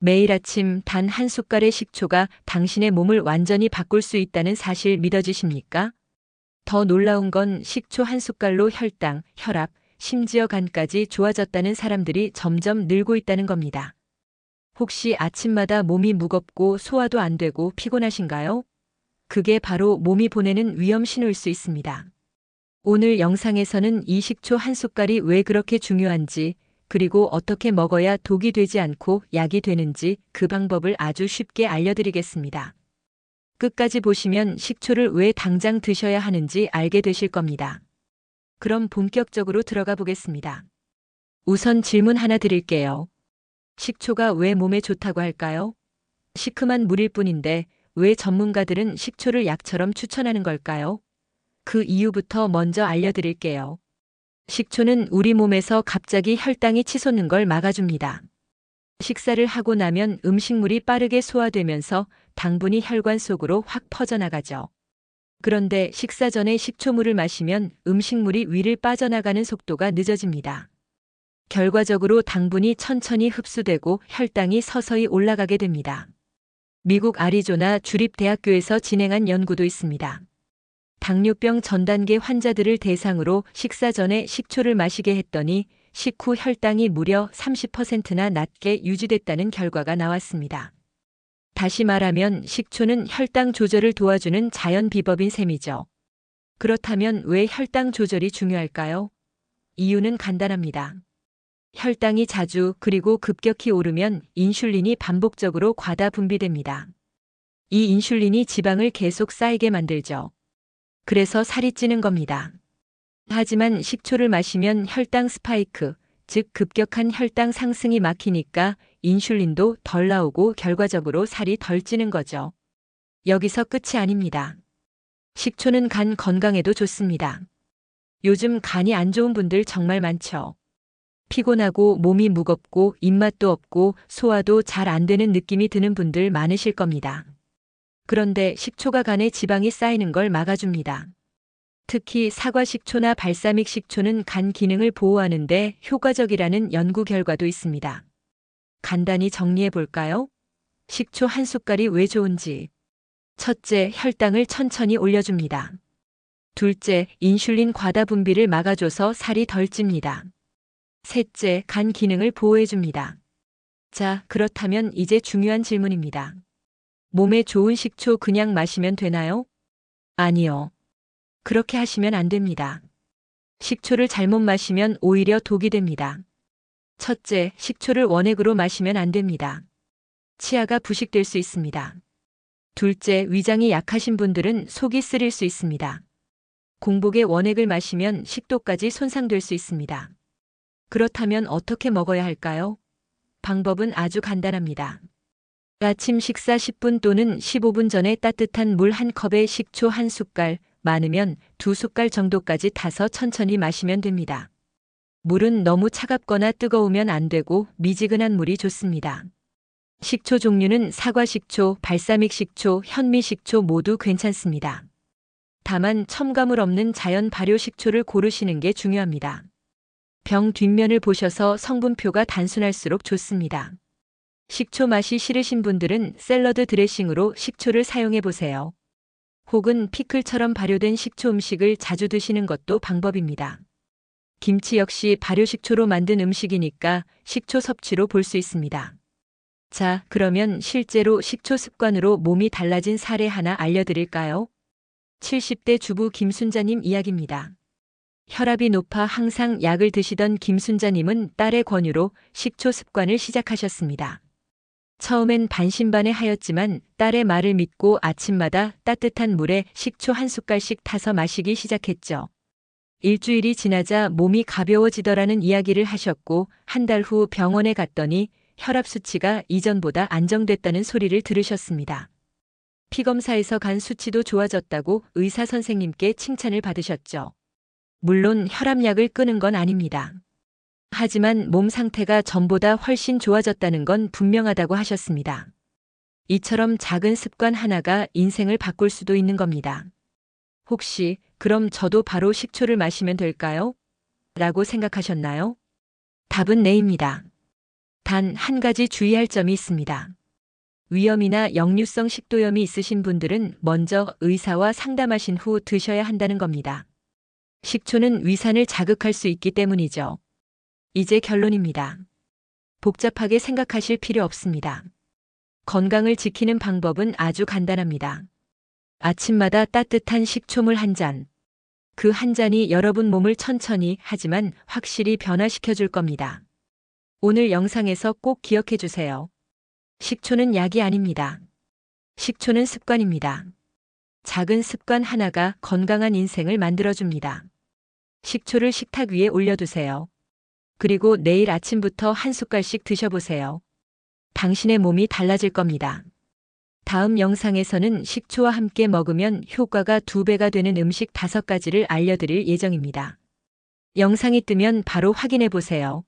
매일 아침 단 한 숟갈의 식초가 당신의 몸을 완전히 바꿀 수 있다는 사실 믿어지십니까? 더 놀라운 건 식초 한 숟갈로 혈당, 혈압, 심지어 간까지 좋아졌다는 사람들이 점점 늘고 있다는 겁니다. 혹시 아침마다 몸이 무겁고 소화도 안 되고 피곤하신가요? 그게 바로 몸이 보내는 위험 신호일 수 있습니다. 오늘 영상에서는 이 식초 한 숟갈이 왜 그렇게 중요한지, 그리고 어떻게 먹어야 독이 되지 않고 약이 되는지 그 방법을 아주 쉽게 알려드리겠습니다. 끝까지 보시면 식초를 왜 당장 드셔야 하는지 알게 되실 겁니다. 그럼 본격적으로 들어가 보겠습니다. 우선 질문 하나 드릴게요. 식초가 왜 몸에 좋다고 할까요? 시큼한 물일 뿐인데 왜 전문가들은 식초를 약처럼 추천하는 걸까요? 그 이유부터 먼저 알려드릴게요. 식초는 우리 몸에서 갑자기 혈당이 치솟는 걸 막아줍니다. 식사를 하고 나면 음식물이 빠르게 소화되면서 당분이 혈관 속으로 확 퍼져나가죠. 그런데 식사 전에 식초물을 마시면 음식물이 위를 빠져나가는 속도가 늦어집니다. 결과적으로 당분이 천천히 흡수되고 혈당이 서서히 올라가게 됩니다. 미국 아리조나 주립대학교에서 진행한 연구도 있습니다. 당뇨병 전 단계 환자들을 대상으로 식사 전에 식초를 마시게 했더니 식후 혈당이 무려 30%나 낮게 유지됐다는 결과가 나왔습니다. 다시 말하면 식초는 혈당 조절을 도와주는 자연 비법인 셈이죠. 그렇다면 왜 혈당 조절이 중요할까요? 이유는 간단합니다. 혈당이 자주 그리고 급격히 오르면 인슐린이 반복적으로 과다 분비됩니다. 이 인슐린이 지방을 계속 쌓이게 만들죠. 그래서 살이 찌는 겁니다. 하지만 식초를 마시면 혈당 스파이크, 즉 급격한 혈당 상승이 막히니까 인슐린도 덜 나오고 결과적으로 살이 덜 찌는 거죠. 여기서 끝이 아닙니다. 식초는 간 건강에도 좋습니다. 요즘 간이 안 좋은 분들 정말 많죠. 피곤하고 몸이 무겁고 입맛도 없고 소화도 잘 안 되는 느낌이 드는 분들 많으실 겁니다. 그런데 식초가 간에 지방이 쌓이는 걸 막아줍니다. 특히 사과 식초나 발사믹 식초는 간 기능을 보호하는데 효과적이라는 연구 결과도 있습니다. 간단히 정리해 볼까요? 식초 한 숟갈이 왜 좋은지. 첫째, 혈당을 천천히 올려줍니다. 둘째, 인슐린 과다 분비를 막아줘서 살이 덜 찝니다. 셋째, 간 기능을 보호해줍니다. 자, 그렇다면 이제 중요한 질문입니다. 몸에 좋은 식초 그냥 마시면 되나요? 아니요. 그렇게 하시면 안 됩니다. 식초를 잘못 마시면 오히려 독이 됩니다. 첫째, 식초를 원액으로 마시면 안 됩니다. 치아가 부식될 수 있습니다. 둘째, 위장이 약하신 분들은 속이 쓰릴 수 있습니다. 공복에 원액을 마시면 식도까지 손상될 수 있습니다. 그렇다면 어떻게 먹어야 할까요? 방법은 아주 간단합니다. 아침 식사 10분 또는 15분 전에 따뜻한 물 한 컵에 식초 한 숟갈, 많으면 2숟갈 정도까지 타서 천천히 마시면 됩니다. 물은 너무 차갑거나 뜨거우면 안 되고 미지근한 물이 좋습니다. 식초 종류는 사과 식초, 발사믹 식초, 현미 식초 모두 괜찮습니다. 다만 첨가물 없는 자연 발효 식초를 고르시는 게 중요합니다. 병 뒷면을 보셔서 성분표가 단순할수록 좋습니다. 식초 맛이 싫으신 분들은 샐러드 드레싱으로 식초를 사용해 보세요. 혹은 피클처럼 발효된 식초 음식을 자주 드시는 것도 방법입니다. 김치 역시 발효 식초로 만든 음식이니까 식초 섭취로 볼 수 있습니다. 자, 그러면 실제로 식초 습관으로 몸이 달라진 사례 하나 알려드릴까요? 70대 주부 김순자님 이야기입니다. 혈압이 높아 항상 약을 드시던 김순자님은 딸의 권유로 식초 습관을 시작하셨습니다. 처음엔 반신반의하였지만 딸의 말을 믿고 아침마다 따뜻한 물에 식초 한 숟갈씩 타서 마시기 시작했죠. 일주일이 지나자 몸이 가벼워지더라는 이야기를 하셨고 한 달 후 병원에 갔더니 혈압 수치가 이전보다 안정됐다는 소리를 들으셨습니다. 피검사에서 간 수치도 좋아졌다고 의사 선생님께 칭찬을 받으셨죠. 물론 혈압약을 끊은 건 아닙니다. 하지만 몸 상태가 전보다 훨씬 좋아졌다는 건 분명하다고 하셨습니다. 이처럼 작은 습관 하나가 인생을 바꿀 수도 있는 겁니다. 혹시 그럼 저도 바로 식초를 마시면 될까요? 라고 생각하셨나요? 답은 네입니다. 단 한 가지 주의할 점이 있습니다. 위염이나 역류성 식도염이 있으신 분들은 먼저 의사와 상담하신 후 드셔야 한다는 겁니다. 식초는 위산을 자극할 수 있기 때문이죠. 이제 결론입니다. 복잡하게 생각하실 필요 없습니다. 건강을 지키는 방법은 아주 간단합니다. 아침마다 따뜻한 식초물 한 잔. 그 한 잔이 여러분 몸을 천천히 하지만 확실히 변화시켜 줄 겁니다. 오늘 영상에서 꼭 기억해 주세요. 식초는 약이 아닙니다. 식초는 습관입니다. 작은 습관 하나가 건강한 인생을 만들어줍니다. 식초를 식탁 위에 올려두세요. 그리고 내일 아침부터 한 숟갈씩 드셔보세요. 당신의 몸이 달라질 겁니다. 다음 영상에서는 식초와 함께 먹으면 효과가 2배가 되는 음식 5가지를 알려드릴 예정입니다. 영상이 뜨면 바로 확인해 보세요.